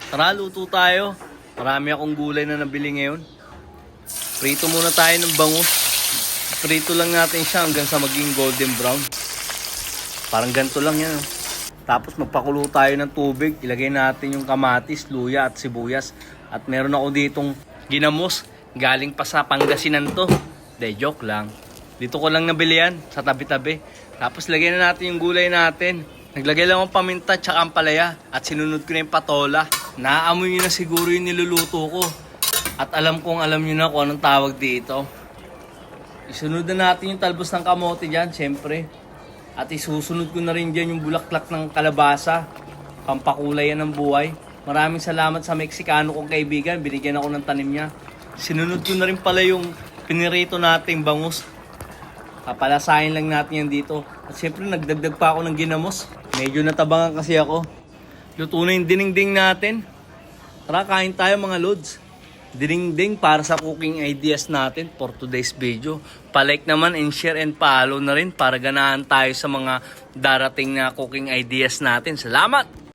Tara, luto tayo. Marami akong gulay na nabili ngayon. Prito muna tayo ng bangus. Prito lang natin siya hanggang sa maging golden brown. Parang ganito lang yan. Tapos magpakulo tayo ng tubig. Ilagay natin yung kamatis, luya at sibuyas. At meron ako ditong ginamos. Galing pa sa Pangasinan to. De, joke lang. Dito ko lang nabili yan sa tabi-tabi. Tapos lagay na natin yung gulay natin. Naglagay lang akong paminta at ampalaya. At sinunod ko na yung patola. Naaamoy nyo na siguro yung niluluto ko. At alam kong alam nyo na kung anong tawag dito. Isunod na natin yung talbos ng kamote dyan, syempre. At isusunod ko na rin dyan yung bulaklak ng kalabasa. Pampakulay yan ng buhay. Maraming salamat sa Meksikano kong kaibigan. Binigyan ako ng tanim niya. Sinunod ko na rin pala yung pinirito nating bangus. Papalasahin lang natin yan dito. At syempre nagdagdag pa ako ng ginamos. Medyo natabangan kasi ako. Luto na yung dinding natin. Tara, kain tayo mga lods. Dinding para sa cooking ideas natin for today's video. Palike naman and share and follow na rin para ganahan tayo sa mga darating na cooking ideas natin. Salamat!